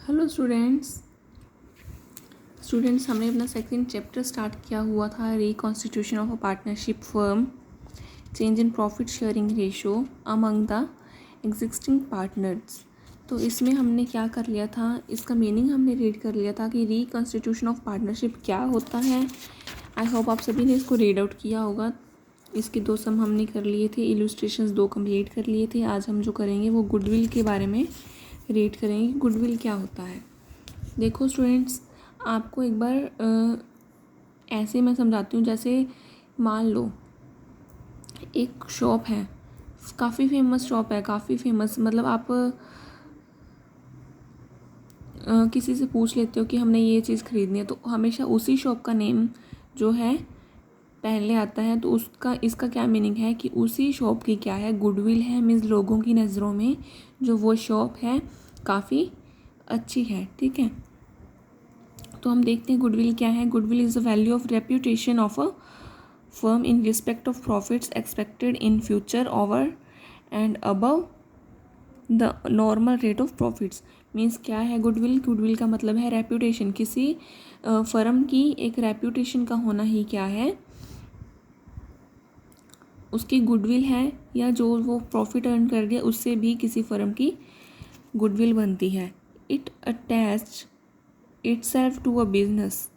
Hello students हमने अपना second chapter start किया हुआ था reconstitution of a partnership firm, change in profit sharing ratio among the existing partners. तो इसमें हमने क्या कर लिया था, इसका मीनिंग हमने रीड कर लिया था कि रिकॉन्स्टिट्यूशन ऑफ पार्टनरशिप क्या होता है। आई होप आप सभी ने इसको रीड आउट किया होगा। इसके 2 सम हमने कर लिए थे, इलस्ट्रेशंस 2 कंप्लीट कर लिए थे। आज हम जो करेंगे वो गुडविल के बारे में रीड करेंगे कि गुडविल क्या होता है। देखो स्टूडेंट्स, आपको एक बार ऐसे मैं समझाती हूँ। जैसे मान लो एक शॉप है, काफ़ी फेमस शॉप है, काफ़ी फेमस मतलब आप किसी से पूछ लेते हो कि हमने ये चीज़ खरीदनी है, तो हमेशा उसी शॉप का नेम जो है पहले आता है। तो इसका क्या मीनिंग है कि उसी शॉप की क्या है, गुडविल है। मीन्स लोगों की नज़रों में जो वो शॉप है काफ़ी अच्छी है। ठीक है, तो हम देखते हैं गुडविल क्या है। Goodwill is the value of reputation of a firm in respect of profits expected in future over and above the normal rate of profits. Means क्या है गुडविल? गुडविल का मतलब है रेप्यूटेशन। किसी फर्म की एक रेप्यूटेशन का होना ही क्या है, उसकी गुडविल है, या जो वो प्रॉफिट अर्न कर दिया उससे भी किसी फर्म की गुडविल बनती है। It attach itself to a business.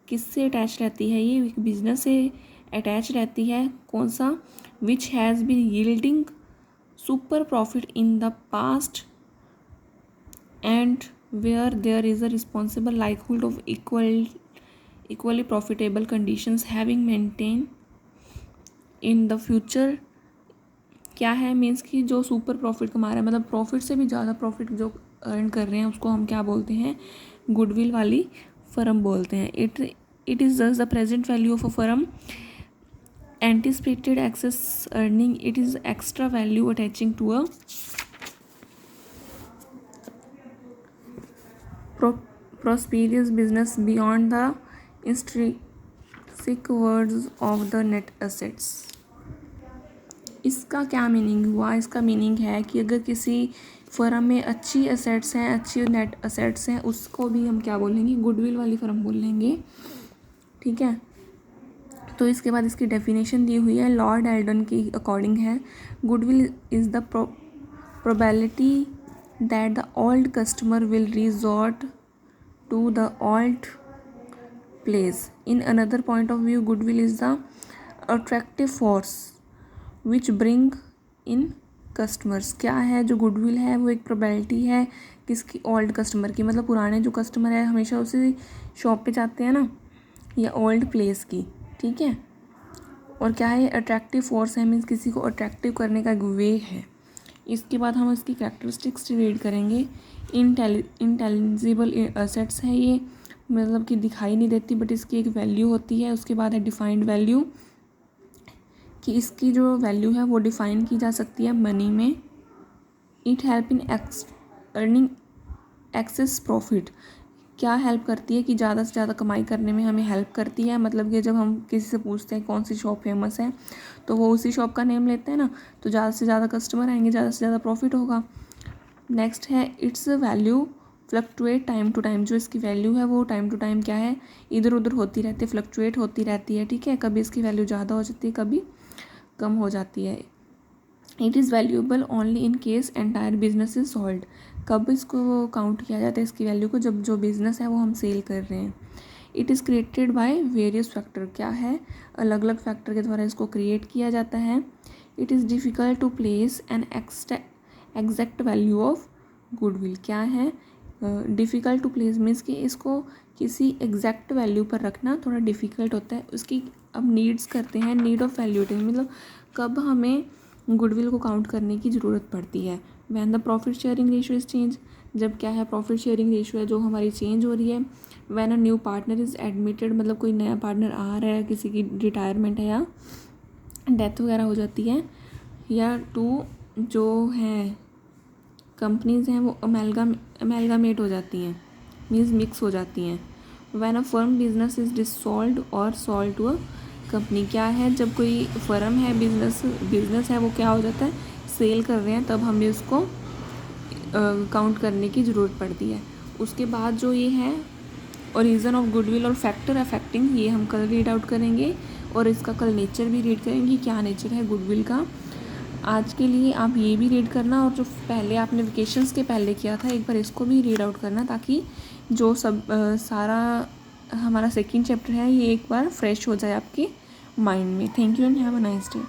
किससे अटैच रहती है ये? एक बिजनेस से अटैच रहती है। कौन सा? Which has been yielding super profit in the past and where there is a responsible likelihood of equally profitable conditions having maintain in the future. क्या है? मीन्स कि जो सुपर प्रॉफिट कमा रहा है, मतलब प्रॉफिट से भी ज़्यादा प्रॉफिट जो अर्न कर रहे हैं, उसको हम क्या बोलते हैं? गुडविल वाली फर्म बोलते हैं। It is just the present value of a firm anticipated excess earning. It is extra value attaching to a prosperous business beyond the intrinsic worth of the net assets. इसका क्या meaning हुआ? इसका meaning है कि अगर किसी firm में अच्छी एसेट्स हैं, अच्छी नेट एसेट्स हैं, उसको भी हम क्या बोलेंगे? गुडविल वाली फर्म बोलेंगे। ठीक है, तो इसके बाद इसकी डेफिनेशन दी हुई है, लॉर्ड एल्डन की अकॉर्डिंग है। Goodwill is the probability that the old customer will resort to the old place. In another point of view, goodwill is the attractive force which bring in customers. क्या है जो goodwill है? वो एक probability है किसकी? Old customer की, मतलब पुराने जो कस्टमर है हमेशा उसी शॉप पे जाते हैं ना, या ओल्ड प्लेस की। ठीक है, और क्या है? अट्रैक्टिव फोर्स है, मीन्स किसी को अट्रैक्टिव करने का एक वे है। इसके बाद हम इसकी कैरेक्टरिस्टिक्स रीड करेंगे। इंटेलिजिबल एसेट्स है ये, मतलब कि दिखाई नहीं देती बट इसकी एक वैल्यू होती है। उसके बाद है डिफाइंड वैल्यू, कि इसकी जो वैल्यू है वो डिफाइन की जा सकती है मनी में। It help in earning access profit. क्या हेल्प करती है? कि ज़्यादा से ज़्यादा कमाई करने में हमें हेल्प करती है। मतलब कि जब हम किसी से पूछते हैं कौन सी शॉप फेमस है, तो वो उसी शॉप का नेम लेते हैं ना, तो ज़्यादा से ज़्यादा कस्टमर आएंगे, ज़्यादा से ज़्यादा प्रॉफिट होगा। नेक्स्ट है its value fluctuate time to time. जो इसकी वैल्यू है वो टाइम टू टाइम क्या है? इधर उधर होती रहती है, फ्लक्चुएट होती रहती है। ठीक है, कभी इसकी वैल्यू ज़्यादा हो जाती है, कभी कम हो जाती है। It is valuable only in case entire business is sold. कब इसको काउंट किया जाता है इसकी वैल्यू को? जब जो बिज़नेस है वो हम सेल कर रहे हैं। It is created by various factor. क्या है? अलग अलग फैक्टर के द्वारा इसको क्रिएट किया जाता है। It is difficult to place an exact value of goodwill. क्या है? डिफ़िकल्ट टू प्लेस मीन्स कि इसको किसी एग्जैक्ट वैल्यू पर रखना थोड़ा डिफ़िकल्ट होता है। उसकी अब नीड्स करते हैं, नीड ऑफ वैल्यूटिंग, मतलब कब हमें गुडविल को काउंट करने की ज़रूरत पड़ती है। When the profit sharing ratio is change. जब क्या है? प्रॉफिट शेयरिंग रेशियो है जो हमारी चेंज हो रही है। When a new partner is admitted, मतलब कोई नया पार्टनर आ रहा है, किसी की रिटायरमेंट है या डेथ वगैरह हो जाती है, या टू जो है कंपनीज़ हैं वो अमेलगामेट हो जाती हैं, मीन्स मिक्स हो जाती हैं। When a firm business is dissolved और सोल्ड टू अ कंपनी। क्या है? जब कोई फर्म है, बिजनेस है, वो क्या हो जाता है? सेल कर रहे हैं, तब हमें उसको काउंट करने की ज़रूरत पड़ती है। उसके बाद जो ये है ओरिजिन ऑफ गुडविल और फैक्टर अफेक्टिंग, ये हम कल रीड आउट करेंगे और इसका कल नेचर भी रीड करेंगे, क्या नेचर है गुडविल का। आज के लिए आप ये भी रीड करना और जो पहले आपने वेकेशंस के पहले किया था एक बार इसको भी रीड आउट करना, ताकि जो सब सारा हमारा सेकंड चैप्टर है ये एक बार फ्रेश हो जाए आपके माइंड में। Thank you and have a nice day.